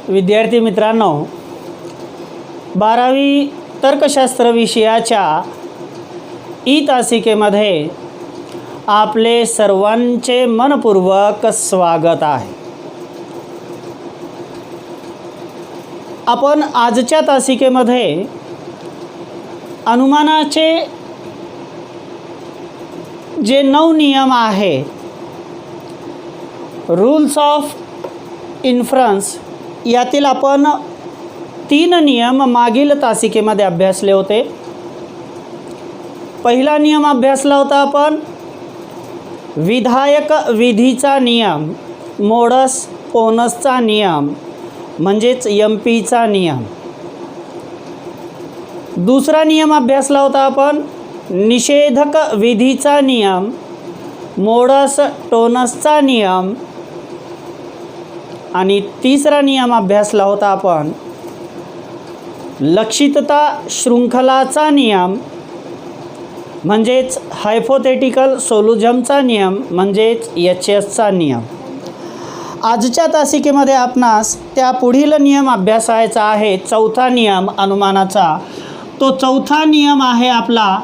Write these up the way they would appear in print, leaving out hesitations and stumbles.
विद्यार्थी मित्रांनो, 12वी तर्कशास्त्र विषयाच्या ई तासिकेमध्ये आपले सर्वांचे मनपूर्वक स्वागत आहे। आपण आजच्या तासिकेमध्ये अनुमानाचे जे 9 नियम आहे, रूल्स ऑफ इन्फरन्स, यातील आपण 3 नियम मागील तासिकेमध्ये अभ्यासले होते। पहिला नियम अभ्यासला होता आपण विधायक विधीचा नियम, मोडस पोनसचा नियम म्हणजेच एमपीचा नियम। दुसरा नियम अभ्यासला होता आपण निषेधक विधीचा नियम, मोडस टोनसचा नियम। आणि तिसरा नियम अभ्यासला होता आपण लक्षितता शृंखलाचा नियम म्हणजेच हायपोथेटिकल सोल्युजमचा नियम म्हणजेच एचएसचा नियम। आजच्या तासिकेमध्ये आपणास त्या पुढील नियम अभ्यासायचा आहे, चौथा नियम अनुमानाचा। तो चौथा नियम आहे आपला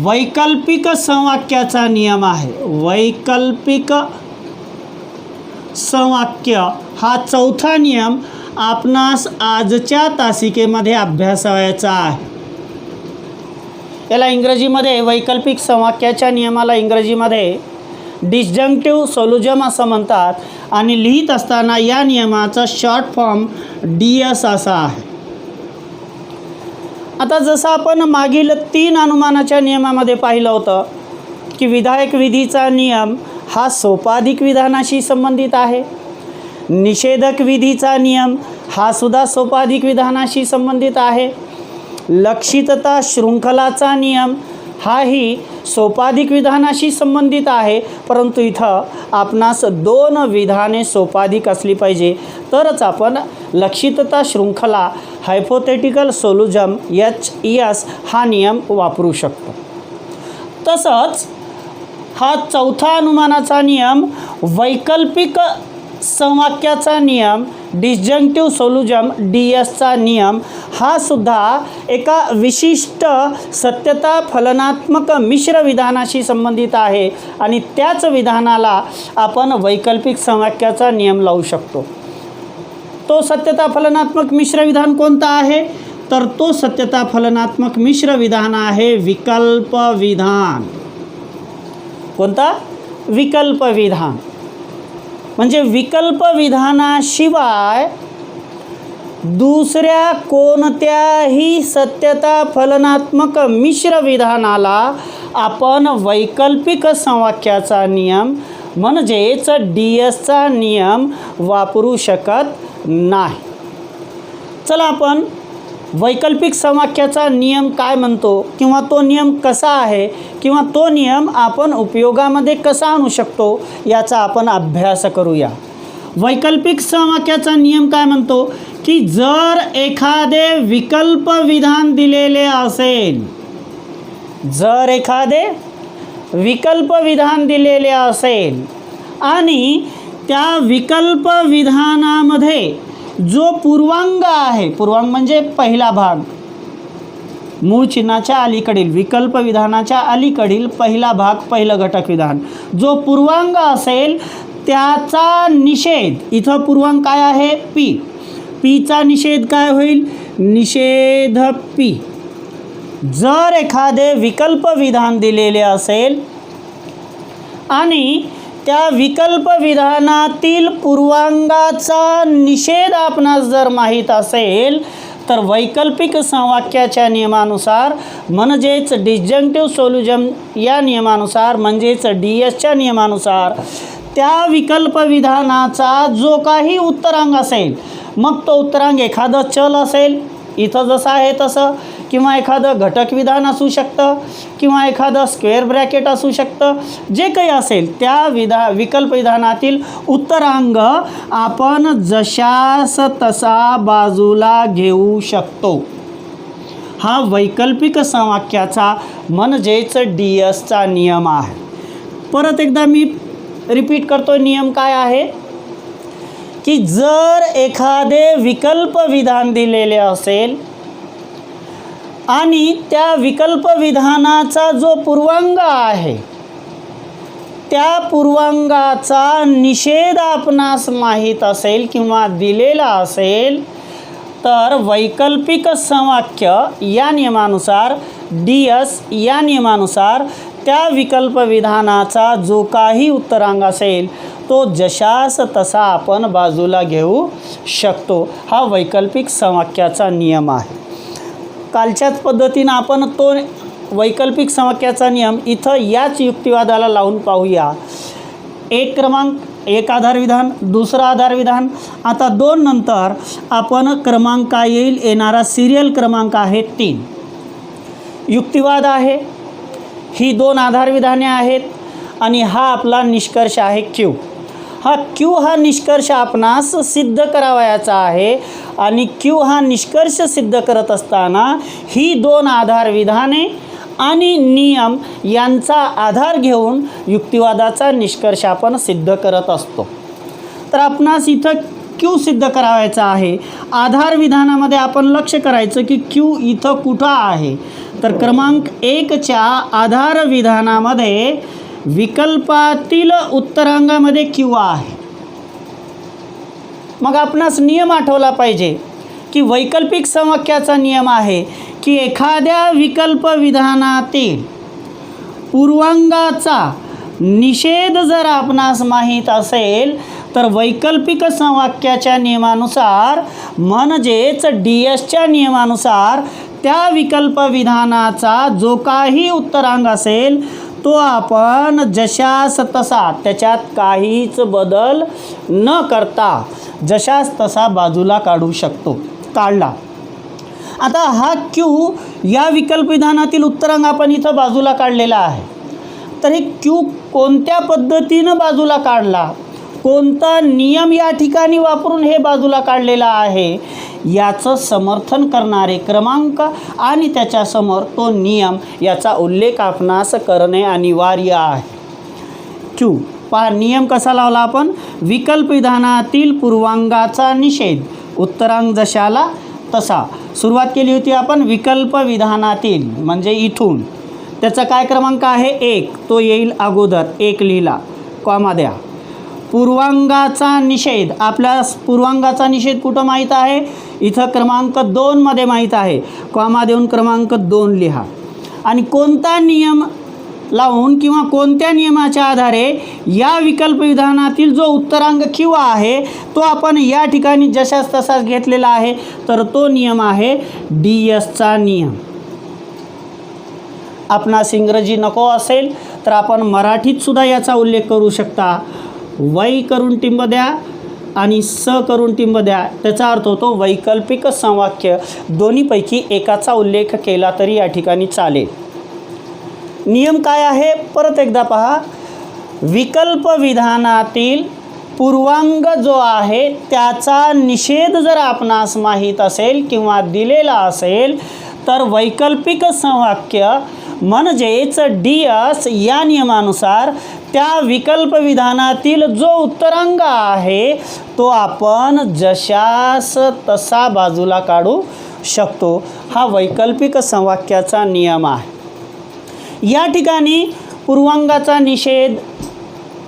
वैकल्पिक संवाक्याचा नियम आहे। वैकल्पिक संवाक्य हा चौथा नियम आपणास आजच्या तासिकेमध्ये अभ्यासायचा आहे। याला इंग्रजीमध्ये वैकल्पिक संवाक्याच्या नियमाला इंग्रजीमध्ये डिस्जंक्टिव्ह सोल्युजम असं म्हणतात आणि लिहित असताना या नियमाचा शॉर्ट फॉर्म DS असा आहे। आता जसं आपण मागील 3 अनुमानाच्या नियमामध्ये पाहिलं होतं की विधायक विधीचा नियम हा सोपाधिक विधानाशी संबंधित आहे, निषेधक विधीचा नियम हा सुद्धा सोपाधिक विधानाशी संबंधित आहे, लक्षितता शृंखलाचा नियम हाही सोपाधिक विधानाशी संबंधित आहे। परंतु इथं आपणास 2 विधाने सोपाधिक असली पाहिजे तरच आपण लक्षितता शृंखला हायपोथेटिकल सोल्युजम HES हा नियम वापरू शकतो। तसंच हा चौथा अनुमानाचा नियम वैकल्पिक संवाक्याचा नियम डिस्जंक्टिव्ह सोल्युजम DSचा नियम हा सुद्धा एका विशिष्ट सत्यता फलनात्मक मिश्र विधानाशी संबंधित आहे आणि त्याच विधानाला आपण वैकल्पिक संवाक्याचा नियम लावू शकतो। तो सत्यता फलनात्मक मिश्र विधान कोणता आहे? तर तो सत्यता फलनात्मक मिश्र विधान आहे विकल्प विधान। कोणता? विकल्प विधान। म्हणजे विकल्प विधानाशिवाय दुसऱ्या कोणत्याही सत्यता फलनात्मक मिश्र विधानाला आपण वैकल्पिक संवाक्याचा नियम म्हणजेच DSचा नियम वापरू शकत नाही। चला आपण वैकल्पिक संवाक्याचा नियम काय म्हणतो किंवा तो नियम कसा आहे किंवा तो नियम आपण उपयोगामध्ये कसा आणू शकतो याचा आपण अभ्यास करूया। वैकल्पिक संवाक्याचा नियम काय म्हणतो की जर एखादे विकल्प विधान दिलेले असेल, जर एखादे विकल्प विधान दिलेले असेल आणि त्या विकल्प विधानामध्ये जो पूर्वांग आहे, पूर्वांग म्हणजे पहिला भाग, मूळ चिन्हाच्या अलीकडील विकल्प विधानाच्या अलीकडील पहिला भाग, पहिलं घटक विधान, जो पूर्वांग असेल त्याचा निषेध, इथं पूर्वांग काय आहे? P, Pचा निषेध काय होईल? निषेध P। जर एखादे विकल्प विधान दिलेले असेल आणि त्या विकल्प विधानातील पूर्वांगाचा निषेध आपणास जर माहीत असेल तर वैकल्पिक संवाक्याच्या नियमानुसार म्हणजेच डिस्जंक्टिव्ह सोल्युजम या नियमानुसार म्हणजेच DSच्या नियमानुसार त्या विकल्प विधानाचा जो काही उत्तरांग असेल, मग तो उत्तरांग एखादं चल असेल इथं जसं आहे तसं, किंवा एखादं घटक विधान असू शकतं किंवा एखादं स्क्वेअर ब्रॅकेट असू शकतं, जे काही असेल त्या विकल्प विधानातील उत्तरांग आपण जशास तसा बाजूला घेऊ शकतो। हा वैकल्पिक संवाक्याचा म्हणजेच DSचा नियम आहे। परत एकदा मी रिपीट करतो, नियम काय आहे की जर एखादे विकल्प विधान दिलेले असेल आणि त्या विकल्प विधानाचा जो पूर्वांग आहे त्या पूर्वांगाचा निषेध आपणास माहीत असेल किंवा दिलेला असेल तर वैकल्पिक समवाक्य या नियमानुसार DS या नियमानुसार त्या विकल्प विधानाचा जो काही उत्तरांग असेल तो जशास तसा आपण बाजूला घेऊ शकतो. हा वैकल्पिक समवाक्याचा नियम आहे. कालच्याच पद्धतीनं आपण तो वैकल्पिक समवाक्याचा नियम इथं याच युक्तिवादाला लावून पाहूया. एक क्रमांक, एक आधार विधान, दुसरा आधार विधान. आता 2 नंतर आपण क्रमांक काय येईल, येणारा सिरियल क्रमांक आहे 3. युक्तिवाद आहे, ही 2 आधार विधाने आहेत आणि हा आपला निष्कर्ष आहे Q. हा निष्कर्ष आपणास सिद्ध करावयाचा आहे आणि Q हा निष्कर्ष सिद्ध करत असताना ही 2 आधार विधाने आणि नियम यांचा आधार घेऊन युक्तिवादाचा निष्कर्ष आपण सिद्ध करत असतो. तर आपणास इथं Q सिद्ध करावायचा आहे. आधार विधानामध्ये आपण लक्ष करायचं की Q इथं कुठं आहे. तर क्रमांक 1च्या आधार विधानामध्ये विकल्पातील उत्तरांगामध्ये Q आहे. मग आपणास नियम आठवला पाहिजे की वैकल्पिक समवाक्याचा नियम आहे की एखाद्या विकल्प विधानातील पूर्वांगाचा निषेध जर आपणास माहीत असेल तर वैकल्पिक समवाक्याच्या नियमानुसार म्हणजेच DSच्या नियमानुसार त्या विकल्प विधानाचा जो काही उत्तरांग असेल तो आपण जशास तसा, त्याच्यात काहीच बदल न करता जशास तसा बाजूला काढू शकतो. काढला. आता हा Q या विकल्प विधानातील उत्तरांग आपण इथं बाजूला काढलेला आहे. तर हे Q कोणत्या पद्धतीनं बाजूला काढला, कोणता नियम या ठिकाणी वापरून हे बाजूला काढलेला आहे याचं समर्थन करणारे क्रमांक आणि त्याच्यासमोर तो नियम याचा उल्लेख आपणास करणे अनिवार्य आहे. Q पहा नियम कसा लावला आपण, विकल्प विधानातील पूर्वांगाचा निषेध, उत्तरांग जशाला तसा. सुरुवात केली होती आपण विकल्प विधानातील म्हणजे इथून. त्याचा काय क्रमांक आहे 1, तो येईल अगोदर 1 लिहिला, कॉमा द्या. पूर्वांगाचा निषेध, आपल्या पूर्वांगाचा निषेध कुठं माहीत आहे, इथं क्रमांक 2 मध्ये माहीत आहे, कॉमा देऊन क्रमांक 2 लिहा. आणि कोणता नियम लावून किंवा कोणत्या नियमाच्या आधारे या विकल्प विधानातील जो उत्तरांग Q आहे तो आपण या ठिकाणी जशास तसाच घेतलेला आहे. तर तो नियम आहे DSचा नियम. आपणास इंग्रजी नको असेल तर आपण मराठीत सुद्धा याचा उल्लेख करू शकता. वै करून टिंब द्या आणि स करून टिंब द्या, त्याचा अर्थ होतो वैकल्पिक समवाक्य. दोन्हीपैकी एकाचा उल्लेख केला तरी या ठिकाणी चालेल. नियम काय आहे परत एकदा पहा. विकल्प विधानातील पूर्वांग जो आहे त्याचा निषेध जर आपणास माहीत असेल किंवा दिलेला असेल तर वैकल्पिक समवाक्य म्हणजेच DS या नियमानुसार त्या विकल्प विधानातील जो उत्तरांग आहे तो आपण जशास तसा बाजूला काढू शकतो. हा वैकल्पिक समवाक्याचा नियम आहे. या ठिकाणी पूर्वांगाचा निषेध,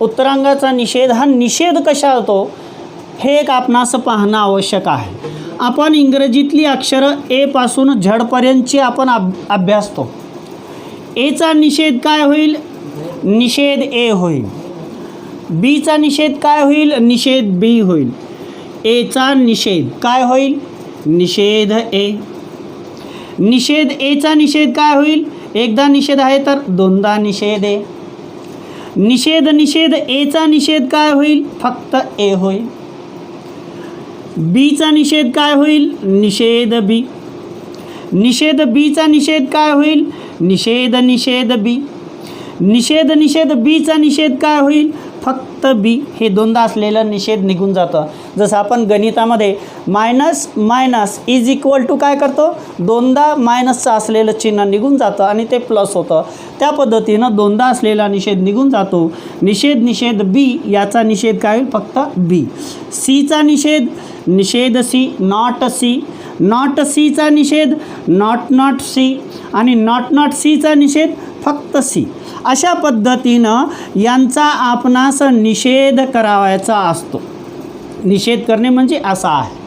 उत्तरांगाचा निषेध, हा निषेध कशा होतो हे एक आपणास पाहणं आवश्यक आहे. आपण इंग्रजीतली अक्षरं A पासून Z पर्यंतची आपण अभ्यासतो. Aचा निषेध काय होईल, निषेध A होईल. Bचा निषेध काय होईल, निषेध B होईल. Aचा निषेध काय होईल, निषेध A. निषेध Aचा निषेध काय होईल, एकदा निषेध आहे तर दोनदा निषेध आहे. निषेध Aचा निषेध काय होईल, फक्त A होईल. Bचा निषेध काय होईल, निषेध B. Bचा निषेध काय होईल, निषेध B. Bचा निषेध काय होईल, फक्त बी हे दोनदा असलेलं निषेध निघून जातं. जसं आपण गणितामध्ये minus minus is equal to काय करतो, दोनदा मायनसचं असलेलं चिन्ह निघून जातं आणि ते प्लस होतं. त्या पद्धतीनं दोनदा असलेला निषेध निघून जातो. निषेध निषेध बी, याचा निषेध काय होईल, फक्त बी. सीचा निषेध निषेध सी, नॉट सी. नॉट सीचा निषेध नॉट सी आणि नॉट सीचा निषेध फक्त सी. अशा पद्धतीनं यांचा आपणास निषेध करावायचा असतो. निषेध करणे म्हणजे असा आहे,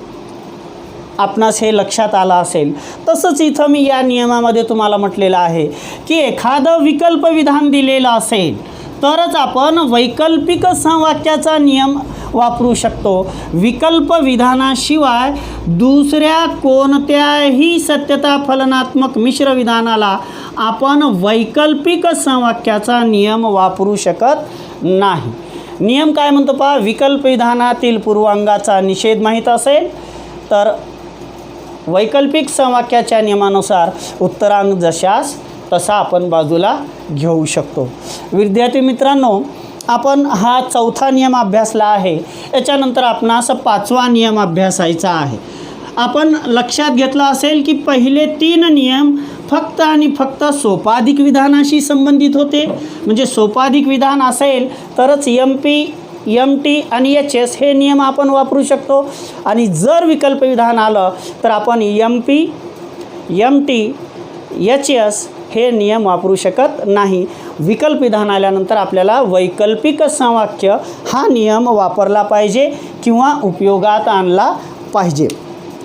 आपणास हे लक्षात आलं असेल. तसंच इथं मी या नियमामध्ये तुम्हाला म्हटलेलं आहे की एखादं विकल्प विधान दिलेलं असेल तरच आपण वैकल्पिक समवाक्याचा नियम वापरू शकतो. विकल्प विधानाशिवाय दुसऱ्या कोणत्याही सत्यता फलनात्मक मिश्र विधानाला आपण वैकल्पिक समवाक्याचा नियम वापरू शकत नाही. नियम काय म्हणतो पहा, विकल्प विधानातील पूर्वांगाचा निषेध माहीत असेल तर वैकल्पिक समवाक्याच्या नियमानुसार उत्तरांग जशास तसा आपण बाजूला घेऊ शकतो. विद्यार्थी मित्रांनो, आपण हा चौथा नियम अभ्यासला आहे. याच्यानंतर आपणास पाचवा नियम अभ्यासायचा आहे. आपण लक्षात घेतलं असेल की पहिले 3 नियम फक्त आणि फक्त सोपाधिक विधानाशी संबंधित होते. म्हणजे सोपाधिक विधान असेल तरच MP, MT आणि HS हे नियम आपण वापरू शकतो. आणि जर विकल्प विधान आलं तर आपण MP, MT, HS हे नियम वापरू शकत नाही. विकल्प विधान आल्यानंतर आपल्याला वैकल्पिक समवाक्य हा नियम वापरला पाहिजे किंवा उपयोगात आणला पाहिजे.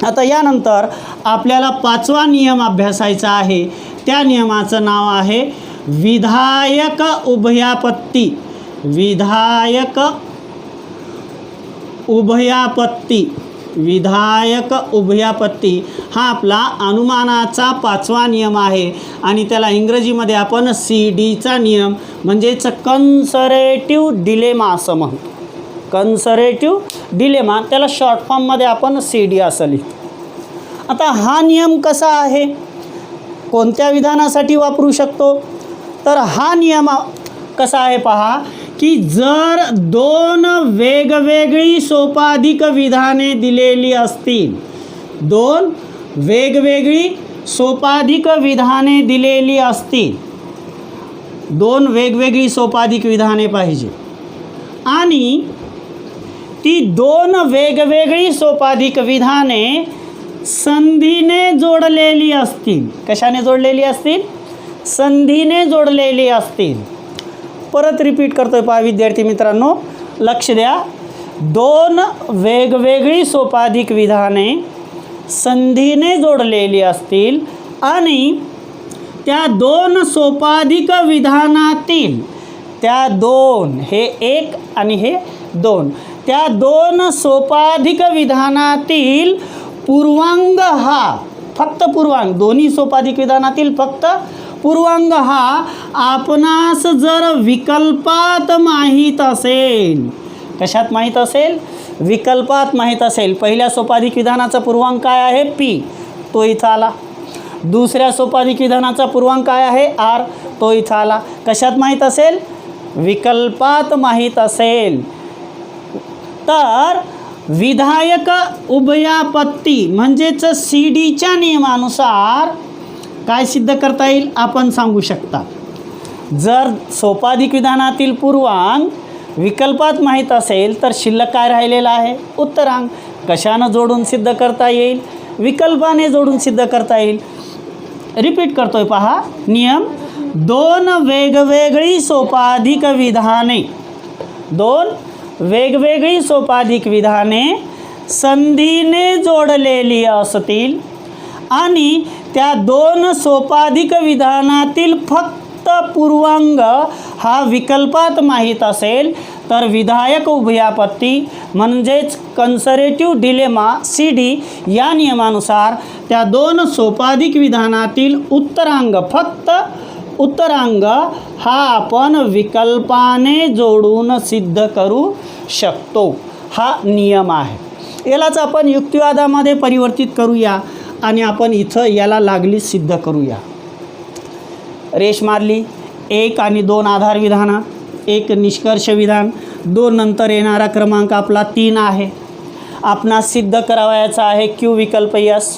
आता यानंतर आपल्याला पाचवा नियम अभ्यासायचा आहे. त्या नियमाचं नाव आहे विधायक उभयापत्ती. विधायक उभयापत्ती. विधायक उभयापत्ती हा आपला अनुमानाचा पाचवा नियम आहे आणि त्याला इंग्रजीमध्ये आपण CD नियम म्हणजेच कन्सरेटिव्ह डिलेमा असं म्हणतो. कन्सरेटिव्ह डिलेमा, त्याला शॉर्ट फॉर्ममध्ये आपण CD असं लिहितो. आता हा नियम कसा आहे, कोणत्या विधानासाठी वापरू शकतो, तर हा नियम कसा आहे पहा की जर 2 वेगवेगळी सोपाधिक विधाने दिलेली असतील, 2 वेगवेगळी सोपाधिक विधाने दिलेली असतील, 2 वेगवेगळी सोपाधिक विधाने पाहिजे आणि ती 2 वेगवेगळी सोपाधिक विधाने संधीने जोडलेली असतील. कशाने जोडलेली असतील, संधीने जोडलेली असतील. परत रिपीट करतोय पहा विद्यार्थी मित्रांनो, लक्ष द्या. 2 वेगवेगळी सोपाधिक विधाने संधीने जोडलेली असतील आणि त्या 2 सोपाधिक विधानातील त्या 2 हे 1 आणि हे 2 त्या 2 सोपाधिक विधानातील पूर्वांग हा, फक्त पूर्वांग, दोन्ही सोपाधिक विधानातील फक्त पूर्वांग हा आपणास जर विकल्पात माहीत असेल. कशात माहीत असेल, विकल्पात माहीत असेल. पहिल्या सोपाधिक विधानाचा पूर्वांग काय आहे, P, तो इथं आला. दुसऱ्या सोपाधिक विधानाचा पूर्वांग काय आहे, R, तो इथं आला. कशात माहीत असेल, विकल्पात माहीत असेल तर विधायक उभयापत्ती म्हणजेच CDच्या नियमानुसार काय सिद्ध करता येईल आपण सांगू शकता. जर सोपाधिक विधानातील पूर्वांग विकल्पात माहीत असेल तर शिल्लक काय राहिलेला आहे, उत्तरांग. कशानं जोडून सिद्ध करता येईल, विकल्पाने जोडून सिद्ध करता येईल. रिपीट करतोय पहा नियम. 2 वेगवेगळी सोपाधिक विधाने, 2 वेगवेगळी सोपाधिक विधाने संधीने जोडलेली असतील आणि त्या 2 सोपाधिक विधानातील फक्त पूर्वांग हा विकल्पात माहीत असेल तर विधायक उभयापत्ती म्हणजेच कन्सरेटिव्ह डिलेमा CD या नियमानुसार त्या 2 सोपाधिक विधानातील उत्तरांग, फक्त उत्तरांग हा आपण विकल्पाने जोडून सिद्ध करू शकतो. हा नियम आहे. यालाच आपण युक्तिवादामध्ये परिवर्तित करूया आणि आपण इथं याला लागली सिद्ध करूया. रेष मारली, 1 आणि 2 आधार विधान, 1 निष्कर्ष विधान, 2 नंतर येणारा क्रमांक आपला 3 आहे. आपणास सिद्ध करावयाचा आहे क्यू विकल्प यस.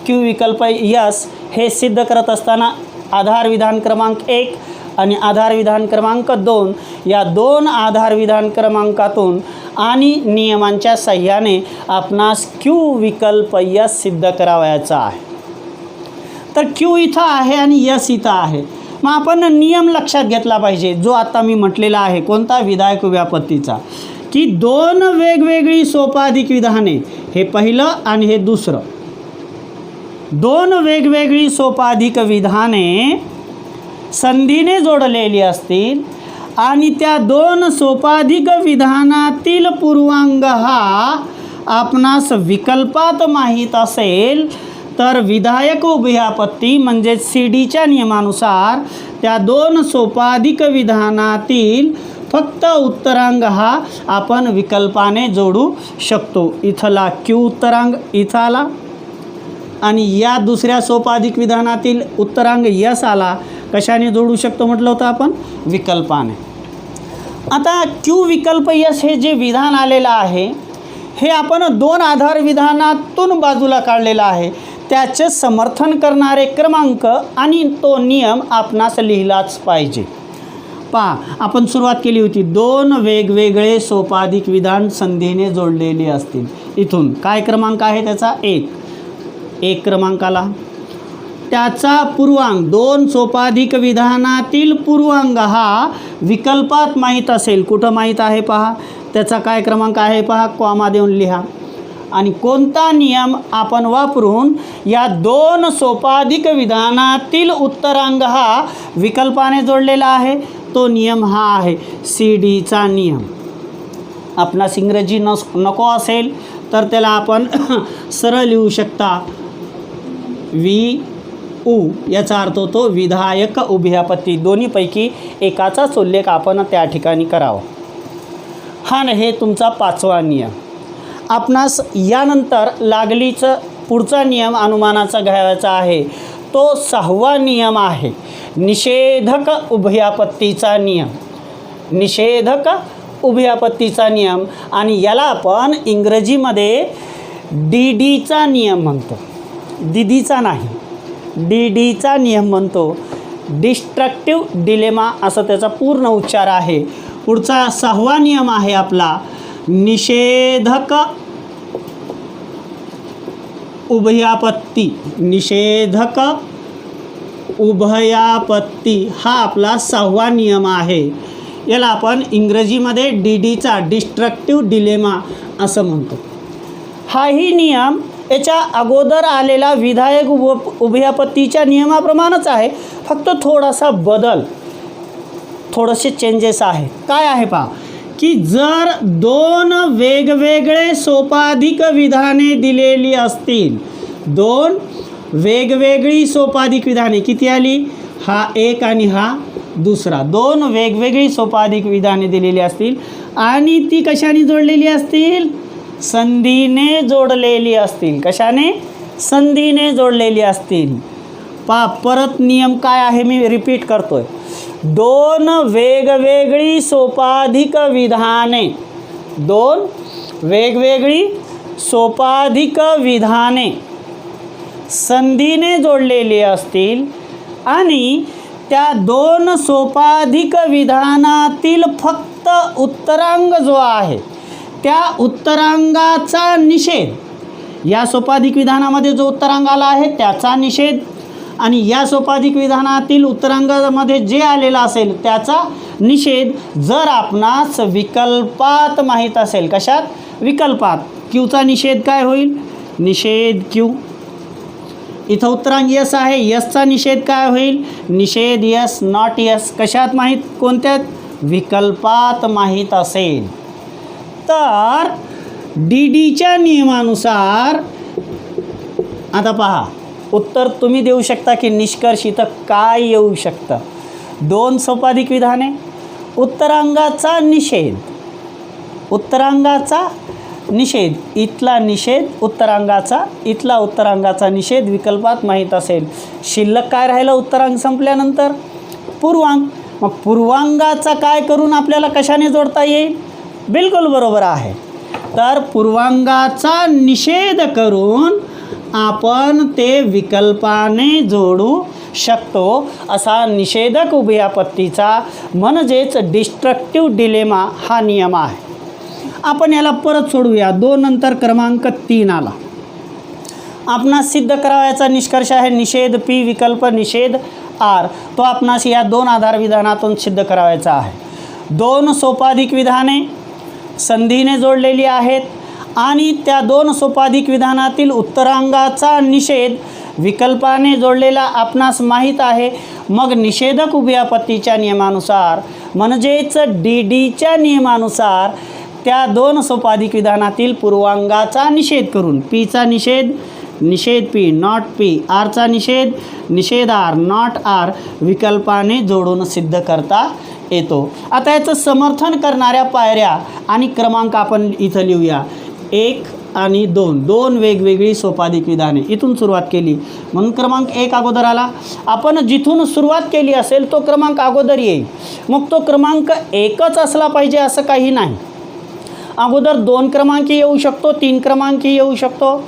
क्यू विकल्प यस हे सिद्ध करत असताना आधार विधान क्रमांक 1 आणि आधार विधान क्रमांक 2 या 2 आधार विधान क्रमांकातून आणि नियमांच्या सहाय्याने आपणास क्यू विकल्प यस सिद्ध करावयाचा आहे. तर क्यू इथं आहे आणि यस इथं आहे. मग आपण नियम लक्षात घेतला पाहिजे, जो आता मी म्हटलेला आहे. कोणता? विधायक उभयापत्तीचा. की 2 वेगवेगळी सोपाधिक विधाने, हे पहिलं आणि हे दुसरं, 2 वेगवेगळी सोपाधिक विधाने संधीने जोडलेली असतील आणि त्या 2 सोपाधिक विधानातील पूर्वांग हा आपणास विकल्पात माहीत असेल तर विधायक उभयापत्ती म्हणजे CDच्या नियमानुसार त्या 2 सोपाधिक विधानातील फक्त उत्तरांग हा आपण विकल्पाने जोडू शकतो. इथला क्यू उत्तरांग इथं आला आणि या दुसऱ्या सोपाधिक विधानातील उत्तरांग यस आला. कशाने जोडू शकतो म्हटलं होतं आपण? विकल्पाने. आता क्यू विकल्प यस हे जे विधान आलेलं आहे हे आपण 2 आधार विधानातून बाजूला काढलेलं आहे. त्याचे समर्थन करणारे क्रमांक आणि तो नियम आपणास लिहिलाच पाहिजे. पहा, आपण सुरुवात केली होती 2 वेगवेगळे सोपाधिक विधान संधीने जोडलेली असतील. इथून काय क्रमांक आहे त्याचा? 1 क्रमांकाला त्याचा पूर्वांग 2 सोपाधिक विधानातील पूर्वांग हा विकल्पात माहीत असेल. कुठं माहीत आहे पहा, त्याचा काय क्रमांक आहे पहा, कॉमा देऊन लिहा. आणि कोणता नियम आपण वापरून या 2 सोपाधिक विधानातील उत्तरांग हा विकल्पाने जोडलेला आहे? तो नियम हा आहे CDचा नियम. आपणास इंग्रजी नको असेल तर त्याला आपण सरळ लिहू शकता VU. याचा अर्थ होतो विधायक उभयापत्ती. दोन्हीपैकी एकाचाच उल्लेख आपण त्या ठिकाणी करावा. हा हे तुमचा 5वा नियम. आपणास यानंतर लागलीच पुढचा नियम अनुमानाचा घ्यायचा आहे. तो 6वा नियम आहे निषेधक उभयापत्तीचा नियम. निषेधक उभयापत्तीचा नियम आणि याला आपण इंग्रजीमध्ये DDचा नियम म्हणतो. DDचा नाही, DDचा नियम म्हणतो. डिस्ट्रक्टिव्ह डिलेमा असं त्याचा पूर्ण उच्चार आहे. पुढचा 6वा नियम आहे आपला निषेधक उभयापत्ती. निषेधक उभयापत्ती हा आपला 6वा नियम आहे. याला आपण इंग्रजीमध्ये DDचा डिस्ट्रक्टिव्ह डिलेमा असं म्हणतो. हाही नियम याच्या अगोदर आलेला विधायक उभयापत्तीच्या नियमाप्रमाणेच आहे, फक्त थोडासा बदल, थोडेसे चेंजेस आहे. काय आहे पहा, की जर 2 वेगवेगळे सोपाधिक विधाने दिलेली असतील, 2 वेगवेगळी सोपाधिक विधाने, किती आली? हा 1 आणि हा दुसरा. 2 वेगवेगळी सोपाधिक विधाने दिलेली असतील आणि ती कशाने जोडलेली असतील? संधीने जोडलेली असतील. कशाने? संधीने जोडलेली असतील. पहा, परत नियम काय आहे मी रिपीट करतोय. 2 वेगवेगळी सोपाधिक विधाने, 2 वेगवेगळी सोपाधिक विधाने संधीने जोडलेली असतील आणि त्या 2 सोपाधिक विधानातील फक्त उत्तरांग जो आहे त्या उत्तरांगाचा निषेध, या सोपाधिक विधानामध्ये जो उत्तरांग आला आहे त्याचा निषेध आणि या सोपाधिक विधानातील उत्तरांगामध्ये जे आलेला असेल त्याचा निषेध जर आपणास विकल्पात माहीत असेल. कशात? विकल्पात. क्यूचा निषेध काय होईल? निषेध क्यू. इथं उत्तरांग यस आहे, यसचा निषेध काय होईल? निषेध यस नॉट यस. कशात माहीत? कोणत्यात? विकल्पात माहीत असेल तर DDच्या नियमानुसार आता पहा, उत्तर तुम्ही देऊ शकता की निष्कर्ष इथं काय येऊ शकतं. 2 सोपाधिक विधाने, उत्तरांगाचा निषेध, उत्तरांगाचा निषेध, इथला निषेध उत्तरांगाचा, इथला उत्तरांगाचा निषेध विकल्पात माहीत असेल. शिल्लक काय राहिलं उत्तरांग संपल्यानंतर? पूर्वांग. मग पूर्वांगाचा काय करून आपल्याला कशाने जोडता येईल? बिलकुल बरोबर आहे. तर पूर्वांगाचा निषेध करून आपण ते विकल्पाने जोडू शकतो असा निषेधक उभयापत्तीचा म्हणजेच डिस्ट्रक्टिव्ह डिलेमा हा नियम आहे. आपण याला परत सोडूया. 2 नंतर क्रमांक 3 आला. आपणास सिद्ध करावयाचा निष्कर्ष आहे निषेध पी विकल्प निषेध आर. तो आपणास या 2 आधार विधानातून सिद्ध करावयाचा आहे. 2 सोपाधिक विधाने संधीने जोडलेली आहेत आणि त्या 2 सोपाधिक विधानातील उत्तरांगाचा निषेध विकल्पाने जोडलेला आपणास माहीत आहे. मग निषेधक उभयापत्तीच्या नियमानुसार म्हणजेच DDच्या नियमानुसार त्या 2 सोपाधिक विधानातील पूर्वांगाचा निषेध करून पीचा निषेध निषेध पी नॉट पी, आरचा निषेध निषेध आर नॉट आर विकल्पाने जोडून सिद्ध करता येतो. आता याचं समर्थन करणाऱ्या पायऱ्या आणि क्रमांक आपण इथं लिहूया. 1 आणि 2 2 वेगवेगळी सोपाधिक विधाने इथून सुरुवात केली म्हणून क्रमांक 1 अगोदर आला. आपण जिथून सुरुवात केली असेल तो क्रमांक अगोदर येईल. मग तो क्रमांक 1च असला पाहिजे असं काही नाही. अगोदर 2 क्रमांक येऊ शकतो, 3 क्रमांक येऊ शकतो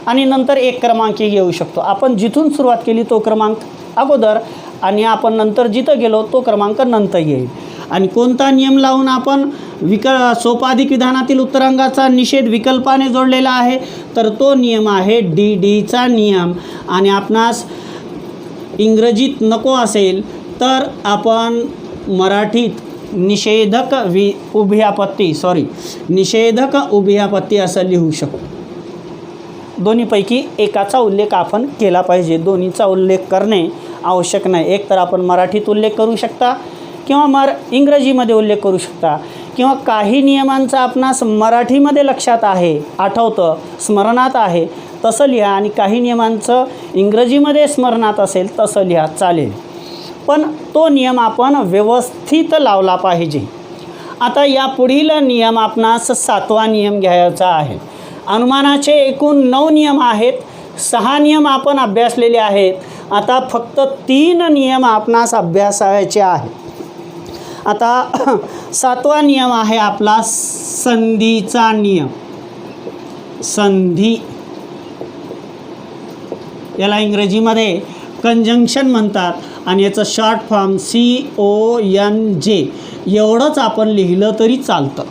आणि नंतर 1 क्रमांक येऊ शकतो. आपण जिथून सुरुवात केली तो क्रमांक अगोदर आणि आपण नंतर जिथं गेलो तो क्रमांक नंतर येईल. आणि कोणता नियम लावून आपण सोपाधिक विधानातील उत्तरांगाचा निषेध विकल्पाने जोडलेला आहे तर तो नियम आहे DDचा नियम. आणि आपणास इंग्रजीत नको असेल तर आपण मराठीत निषेधक उभयापत्ती असं लिहू शकतो. दोन्हीपैकी एकाचा उल्लेख आपण केला पाहिजे. दोन्हीचा उल्लेख करणे आवश्यक नाही. एक तर आपण मराठीत उल्लेख करू शकता किंवा इंग्रजीमध्ये उल्लेख करू शकता किंवा काही नियमांचा आपणास मराठीमध्ये लक्षात आहे, आठवतं, स्मरणात आहे तसं लिहा आणि काही नियमांचं इंग्रजीमध्ये स्मरणात असेल तसं लिहा, चालेल. पण तो नियम आपण व्यवस्थित लावला पाहिजे. आता या पुढील नियम आपणास 7वा नियम घ्यायचा आहे. अनुमानाचे एकूण 9 नियम आहेत. 6 नियम आपण अभ्यासलेले आहेत. आता फक्त 3 नियम आपणास अभ्यासायचे आहेत. आता 7वा नियम आहे आपला संधीचा नियम. संधी याला इंग्रजीमध्ये कंजंक्शन म्हणतात आणि याचं शॉर्ट फॉर्म CONJ एवढंच आपण लिहिलं तरी चालतं.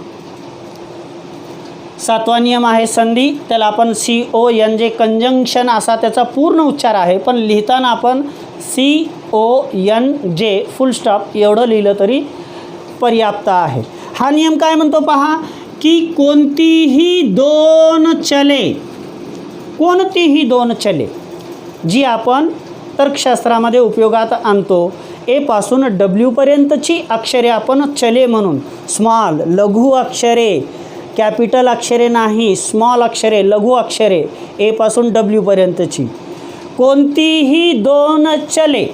7वा नियम आहे संधी. त्याला आपण CONJ कंजंक्शन असा त्याचा पूर्ण उच्चार आहे पण लिहिताना आपण CONJ फुल स्टॉप एवढं लिहिलं तरी पर्याप्त आहे. हा नियम काय म्हणतो पहा की कोणतीही दोन चले जी आपण तर्कशास्त्रामध्ये उपयोगात आणतो ए पासून W पर्यंतची अक्षरे आपण चले म्हणून स्मॉल लघु अक्षरे, कॅपिटल अक्षरे नाही, स्मॉल अक्षरे लघु अक्षरे ए पासून W पर्यंतची कोणतीही 2 चले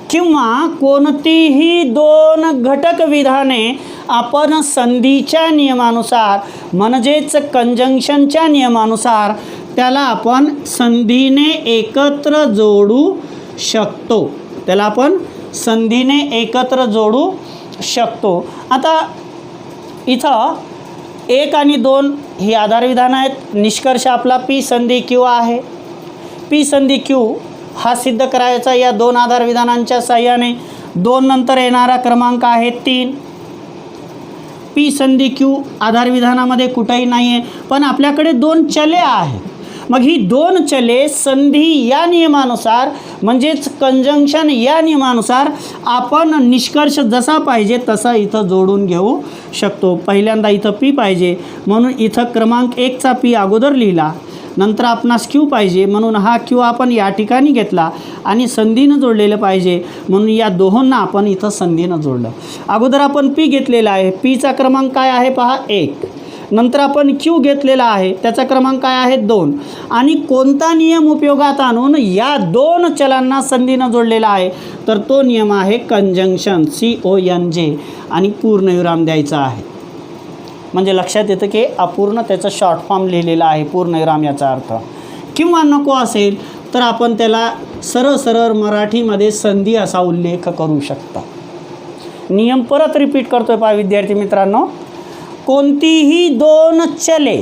किंवा कोणतीही 2 घटक विधाने आपण संधीच्या नियमानुसार म्हणजेच कंजंक्शनच्या नियमानुसार त्याला आपण संधीने एकत्र जोडू शकतो. आता इथं 1 आणि 2 ही आधारविधान आहेत. निष्कर्ष आपला P संधी Q आहे. P संधी Q हा सिद्ध करायचा या 2 आधारविधानांच्या साहाय्याने. 2 नंतर येणारा क्रमांक आहे 3. P संधी Q आधारविधानामध्ये कुठेही नाही आहे पण आपल्याकडे 2 चले आहेत. मग ही 2 चले संधी या नियमानुसार म्हणजेच कंजंक्शन या नियमानुसार आपण निष्कर्ष जसा पाहिजे तसा इथं जोडून घेऊ शकतो. पहिल्यांदा इथं P पाहिजे म्हणून इथं क्रमांक 1चा P अगोदर लिहिला. नंतर आपणास Q पाहिजे म्हणून हा Q आपण या ठिकाणी घेतला आणि संधीनं जोडलेलं पाहिजे म्हणून या दोहोंना आपण इथं संधीनं जोडलं. अगोदर आपण P घेतलेला आहे. Pचा क्रमांक काय आहे पहा 1. नंतर आपण Q घेतलेला आहे त्याचा क्रमांक काय आहे 2 आणि कोणता नियम उपयोगात आणून या 2 चलांना संधीनं जोडलेला आहे तर तो नियम आहे कंजंक्शन CONJ आणि पूर्णविराम द्यायचा आहे. म्हणजे लक्षात येतं की अपूर्ण त्याचं शॉर्ट फॉर्म लिहिलेला आहे पूर्णविराम याचा अर्थ. किंवा नको असेल तर आपण त्याला सरळ मराठीमध्ये संधी असा उल्लेख करू शकता. नियम परत रिपीट करतोय पहा विद्यार्थी मित्रांनो. कोणतीही दोन चले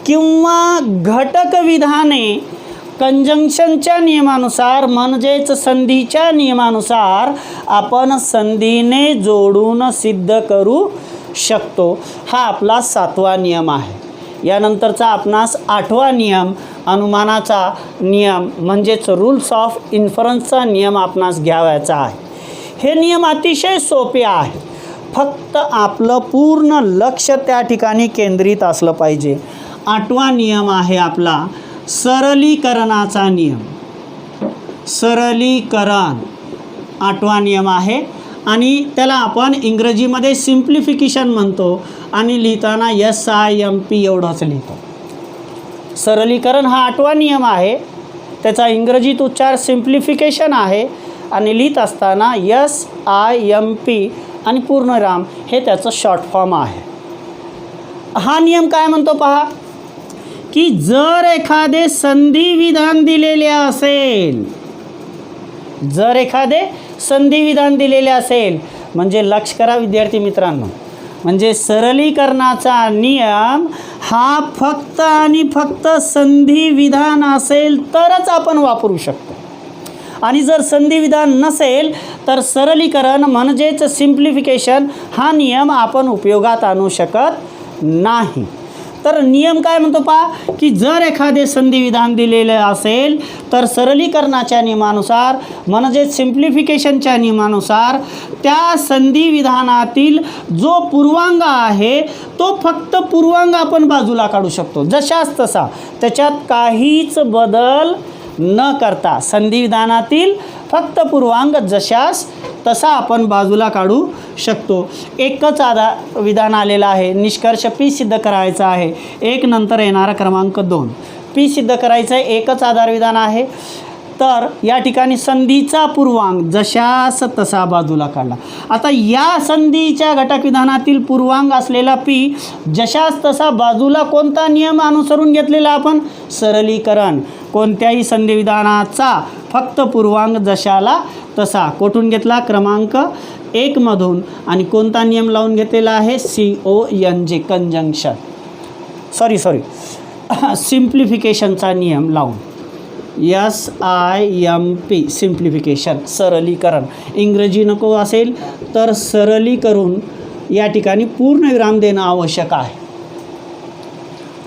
किंवा घटक विधाने कंजंक्शनच्या नियमानुसार म्हणजेच संधीच्या नियमानुसार आपण संधीने जोडून सिद्ध करू शकतो. हा आपला 7वा नियम आहे. यानंतरचा आपणास 8वा नियम अनुमानाचा नियम म्हणजेच रूल्स ऑफ इन्फरन्सचा नियम आपणास घ्यावायचा आहे. हे नियम अतिशय सोपे आहे. फक्त आपलं पूर्ण लक्ष त्या ठिकाणी केंद्रित असलं पाहिजे. 8वा नियम आहे आपला सरलीकरणाचा नियम. सरलीकरण 8वा नियम आहे आणि त्याला आपण इंग्रजीमध्ये सिम्प्लिफिकेशन म्हणतो आणि लिहिताना SIMP एवढंच लिहितो. सरलीकरण हा 8वा नियम आहे. त्याचा इंग्रजीत उच्चार सिम्प्लिफिकेशन आहे आणि लिहित असताना SIMP आणि पूर्णविराम हे त्याचं शॉर्ट फॉर्म आहे. हा नियम काय म्हणतो पहा, की जर एखादे संधी विधान दिलेले असेल, जर एखादे संधी विधान दिलेले असेल म्हणजे लक्ष करा विद्यार्थी मित्रांनो, म्हणजे सरलीकरणाचा नियम हा फक्त आणि फक्त संधी विधान असेल तरच आपण वापरू शकतो. आणि जर संधी विधान नसेल तर सरलीकरण म्हणजेच सिम्प्लिफिकेशन हा नियम आपण उपयोगात आणू शकत नाही. तर नियम काय म्हणतो पहा, की जर एखादे संधी विधान दिलेले असेल तर सरलीकरणाच्या नियमानुसार म्हणजेच सिम्प्लिफिकेशनच्या नियमानुसार त्या संधी विधानातील जो पूर्वांग आहे तो फक्त पूर्वांग आपण बाजूला काढू शकतो जशास तसा, त्याच्यात काहीच बदल न करता संधी विधानातील फक्त पूर्वांग जशास तसा आपण बाजूला काढू शकतो. एकच आधार विधान आलेलं आहे. निष्कर्ष P सिद्ध करायचा आहे. 1 नंतर येणारा क्रमांक 2 P सिद्ध करायचं आहे. एकच आधार विधान आहे. तर या ठिकाणी संधीचा पूर्वांग जशास तसा बाजूला काढला. आता या संधीच्या घटक विधानातील पूर्वांग असलेला P जशास तसा बाजूला कोणता नियम अनुसरून घेतलेला आपण, सरलीकरण. कोणत्याही संधी विधानाचा फक्त पूर्वांग जशाला तसा कोठून घेतला, क्रमांक 1 मधून. आणि कोणता नियम लावून घेतलेला आहे, CONJ कंजंक्शन सॉरी सिम्प्लिफिकेशनचा नियम लावून SIMP सिम्प्लिफिकेशन सरलीकरण. इंग्रजी नको असेल तर सरली करून या ठिकाणी पूर्णविराम देणं आवश्यक आहे.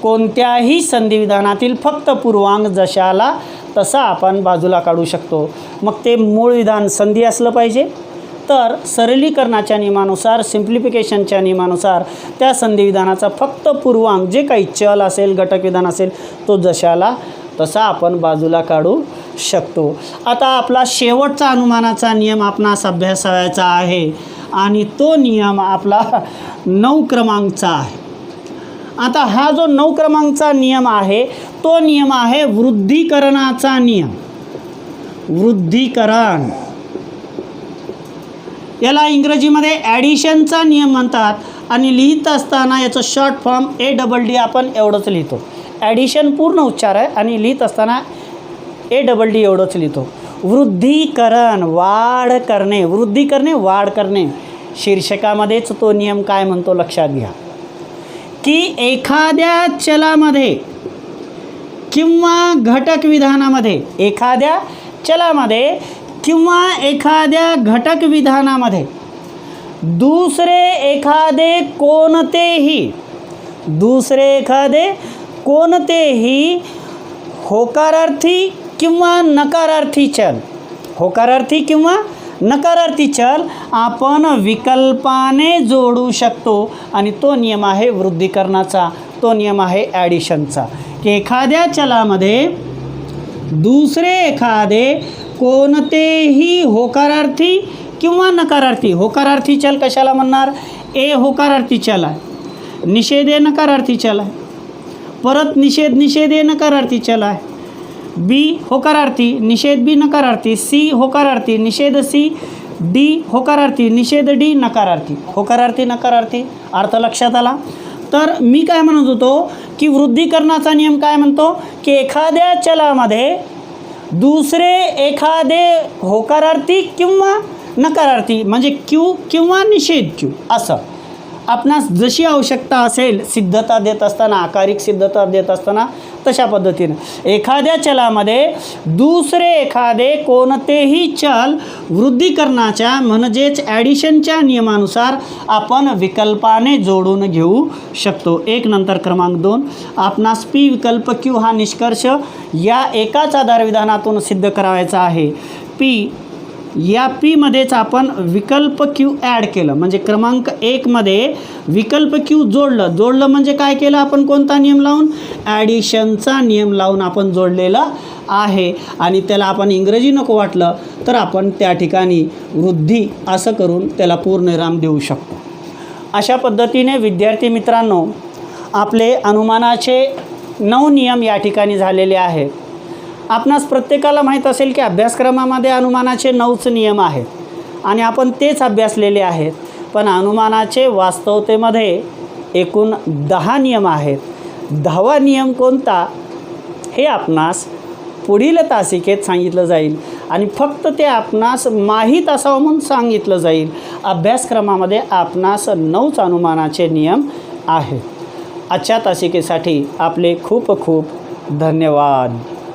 कोणत्याही संधिविधानातील फक्त पूर्वांग जशाला तसा आपण बाजूला काढू शकतो. मग ते मूळ विधान संधी असलं पाहिजे. तर सरलीकरणाच्या नियमानुसार सिम्प्लिफिकेशनच्या नियमानुसार त्या संधिविधानाचा फक्त पूर्वांग जे काही चल असेल घटक विधान असेल तो जशाला तसा आपण बाजूला काढू शकतो. आता आपला शेवटचा अनुमानाचा नियम आपणास अभ्यासायचा आहे आणि तो नियम आपला 9 क्रमांकचा आहे. आता हा जो 9 क्रमांकचा नियम आहे तो नियम आहे वृद्धीकरणाचा नियम. वृद्धीकरण याला इंग्रजीमध्ये ॲडिशनचा नियम म्हणतात आणि लिहित असताना याचं शॉर्ट फॉर्म ADD आपण एवढंच लिहितो. ॲडिशन पूर्ण उच्चार आहे आणि लिहित असताना ADD एवढंच लिहितो. वृद्धीकरण वाढ करणे, वृद्धी करणे वाढ करणे. शीर्षकामध्येच तो नियम काय म्हणतो लक्षात घ्या, की एखाद्या चलामध्ये किंवा घटक विधानामध्ये, एखाद्या चलामध्ये किंवा एखाद्या घटक विधानामध्ये दुसरे एखादे कोणतेही होकारार्थी किंवा नकारार्थी चल, होकारार्थी किंवा नकारार्थी चल आपण विकल्पाने जोडू शकतो आणि तो नियम आहे वृद्धीकरणाचा. तो नियम आहे ॲडिशनचा, की एखाद्या चलामध्ये दुसरे एखादे कोणतेही होकारार्थी किंवा नकारार्थी, होकारार्थी चल कशाला म्हणणार, A होकारार्थी चल आहे, निषेध A नकारार्थी चल आहे, परत निषेध A नकारार्थी चल आहे, B होकारार्थी निषेध B नकारार्थी, C होकारार्थी निषेध C, D होकारार्थी निषेध D नकारार्थी. होकारार्थी नकारार्थी अर्थ लक्षात आला. तर मी काय म्हणत होतो की वृद्धीकरणाचा नियम काय म्हणतो, की एखाद्या चलामध्ये दुसरे एखादे होकारार्थी किंवा नकारार्थी म्हणजे Q किंवा निषेध Q असं आपणास जशी आवश्यकता असेल सिद्धता देत असताना, आकारिक सिद्धता देत असताना तशा पद्धतीनं एखाद्या चलामध्ये दुसरे एखादे कोणतेही चल वृद्धीकरणाच्या म्हणजेच ॲडिशनच्या नियमानुसार आपण विकल्पाने जोडून घेऊ शकतो. एक नंतर क्रमांक 2, आपणास पी विकल्प क्यू हा निष्कर्ष या एकाच आधारविधानातून सिद्ध करावायचा आहे. पी या पीमध्येच आपण विकल्प क्यू ॲड केलं म्हणजे क्रमांक 1मध्ये विकल्प क्यू जोडलं म्हणजे काय केलं आपण, कोणता नियम लावून, ॲडिशनचा नियम लावून आपण जोडलेलं आहे. आणि त्याला आपण इंग्रजी नको वाटलं तर आपण त्या ठिकाणी वृद्धी असं करून त्याला पूर्णविराम देऊ शकतो. अशा पद्धतीने विद्यार्थी मित्रांनो आपले अनुमानाचे 9 नियम या ठिकाणी झालेले आहेत. आपणास प्रत्येकाला माहीत असेल की अभ्यासक्रमामध्ये अनुमानाचे 9च नियम आहेत आणि आपण तेच अभ्यासलेले आहेत. पण अनुमानाचे वास्तवतेमध्ये एकूण 10 नियम आहेत. 10वा नियम कोणता हे आपणास पुढील तासिकेत सांगितलं जाईल आणि फक्त ते आपणास माहीत असावं म्हणून सांगितलं जाईल. अभ्यासक्रमामध्ये आपणास 9च अनुमानाचे नियम आहेत. आजच्या तासिकेसाठी आपले खूप खूप धन्यवाद.